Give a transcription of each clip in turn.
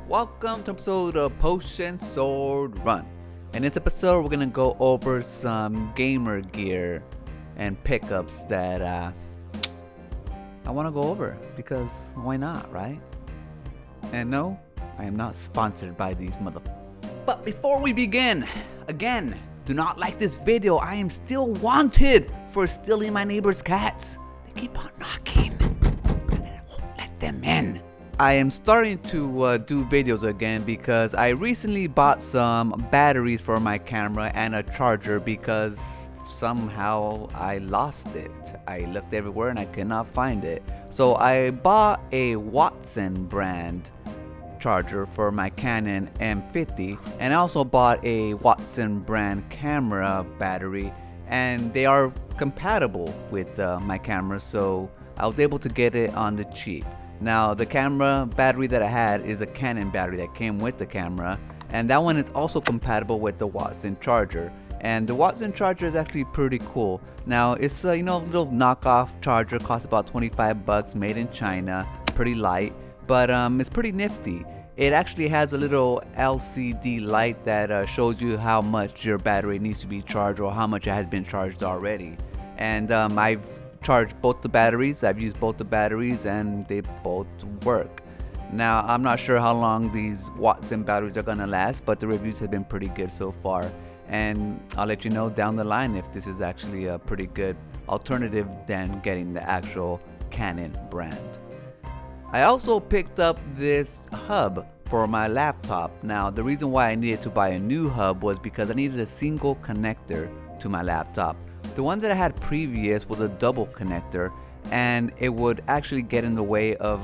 Welcome to episode of Potion Sword Run. In this episode, we're gonna go over some gamer gear and pickups that I want to go over because why not, right? And no, I am not sponsored by these But before we begin, again, do not like this video. I am still wanted for stealing my neighbor's cats. They keep on knocking, and I won't let them in. I am starting to do videos again because I recently bought some batteries for my camera and a charger because somehow I lost it. I looked everywhere and I could not find it. So I bought a Watson brand charger for my Canon M50, and I also bought a Watson brand camera battery, and they are compatible with my camera, so I was able to get it on the cheap. Now the camera battery that I had is a Canon battery that came with the camera, and that one is also compatible with the Watson charger. And the Watson charger is actually pretty cool. Now it's a little knockoff charger, costs about 25 bucks, made in China, pretty light, but it's pretty nifty. It actually has a little LCD light that shows you how much your battery needs to be charged or how much it has been charged already. And I've charged both the batteries. I've used both the batteries and they both work. Now I'm not sure how long these Watson batteries are gonna last, but the reviews have been pretty good so far, and I'll let you know down the line if this is actually a pretty good alternative than getting the actual Canon brand. I also picked up this hub for my laptop. Now the reason why I needed to buy a new hub was because I needed a single connector to my laptop. The one that I had previous was a double connector, and it would actually get in the way of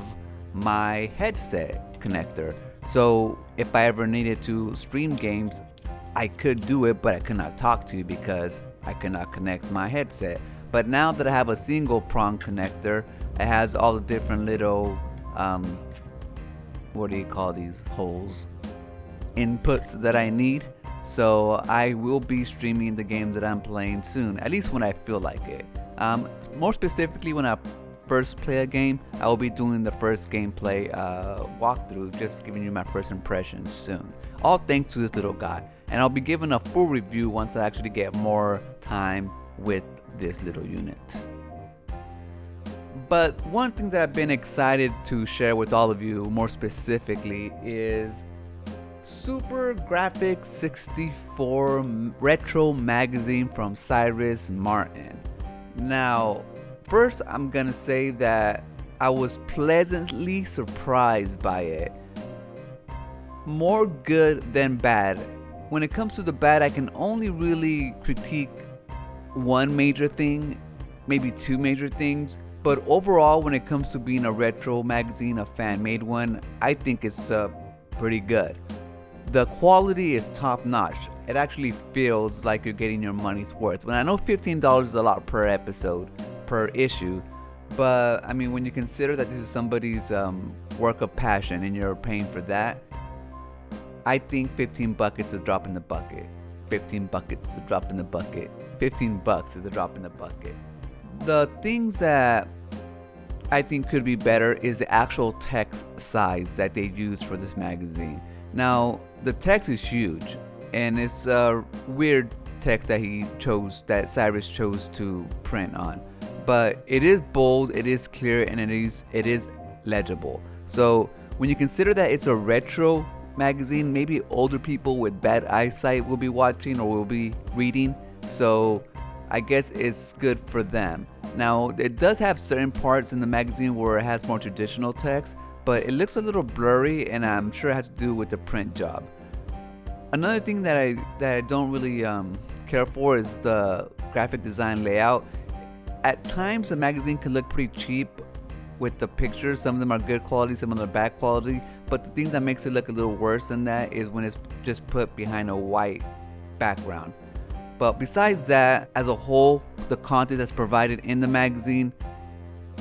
my headset connector. So if I ever needed to stream games, I could do it, but I could not talk to you because I could not connect my headset. But now that I have a single prong connector, it has all the different little what do you call these holes? Inputs that I need. So I will be streaming the game that I'm playing soon, at least when I feel like it. More specifically, when I first play a game, I will be doing the first gameplay walkthrough, just giving you my first impressions soon. All thanks to this little guy. And I'll be giving a full review once I actually get more time with this little unit. But one thing that I've been excited to share with all of you more specifically is Super Graphics 64 Retro Magazine from Cyrus Martin. Now, first I'm gonna say that I was pleasantly surprised by it. More good than bad. When it comes to the bad, I can only really critique one major thing, maybe two major things. But overall, when it comes to being a retro magazine, a fan-made one, I think it's pretty good. The quality is top-notch. It actually feels like you're getting your money's worth. When I know $15 is a lot per episode, per issue, but I mean, when you consider that this is somebody's work of passion and you're paying for that, I think 15 buckets is a drop in the bucket. 15 buckets is a drop in the bucket. 15 bucks is a drop in the bucket. The things that I think could be better is the actual text size that they use for this magazine. Now, the text is huge, and it's a weird text that Cyrus chose to print on. But it is bold, it is clear, and it is legible. So when you consider that it's a retro magazine, maybe older people with bad eyesight will be watching or will be reading. So I guess it's good for them. Now, it does have certain parts in the magazine where it has more traditional text, but it looks a little blurry, and I'm sure it has to do with the print job. Another thing that I don't really care for is the graphic design layout. At times, the magazine can look pretty cheap with the pictures. Some of them are good quality, some of them are bad quality. But the thing that makes it look a little worse than that is when it's just put behind a white background. But besides that, as a whole, the content that's provided in the magazine,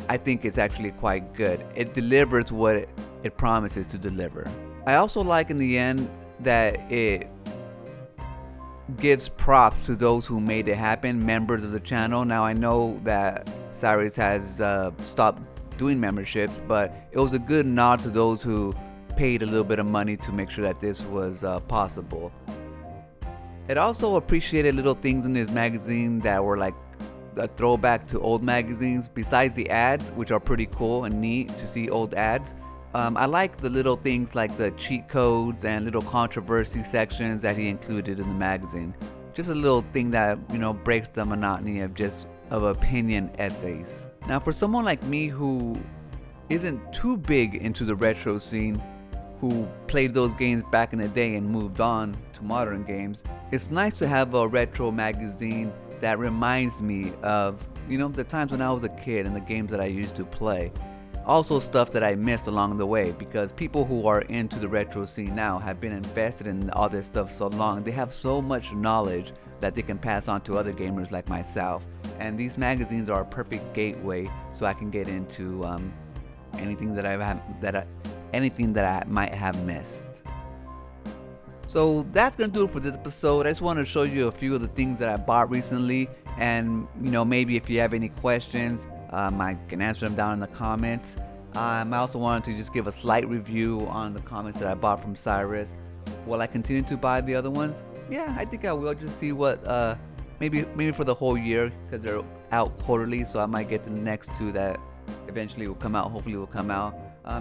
I think it's actually quite good. It delivers what it promises to deliver. I also like in the end that it gives props to those who made it happen, members of the channel. Now I know that Cyrus has stopped doing memberships, but it was a good nod to those who paid a little bit of money to make sure that this was possible. It also appreciated little things in this magazine that were like a throwback to old magazines, besides the ads, which are pretty cool and neat to see old ads. I like the little things like the cheat codes and little controversy sections that he included in the magazine. Just a little thing that, breaks the monotony of opinion essays. Now, for someone like me who isn't too big into the retro scene, who played those games back in the day and moved on to modern games, it's nice to have a retro magazine that reminds me of, the times when I was a kid and the games that I used to play. Also stuff that I missed along the way, because people who are into the retro scene now have been invested in all this stuff so long. They have so much knowledge that they can pass on to other gamers like myself. And these magazines are a perfect gateway so I can get into anything that I might have missed. So that's gonna do it for this episode. I just want to show you a few of the things that I bought recently, and maybe if you have any questions, I can answer them down in the comments. I also wanted to just give a slight review on the comments that I bought from Cyrus. Will I continue to buy the other ones? Yeah, I think I will. Just see what maybe for the whole year, because they're out quarterly, so I might get the next two that eventually will come out. Hopefully will come out.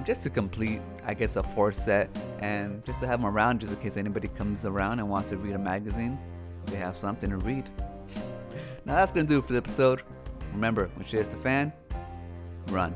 Just to complete, I guess, a 4 set, and just to have them around, just in case anybody comes around and wants to read a magazine, they have something to read. Now that's gonna do it for the episode. Remember, when shit hits the fan, run.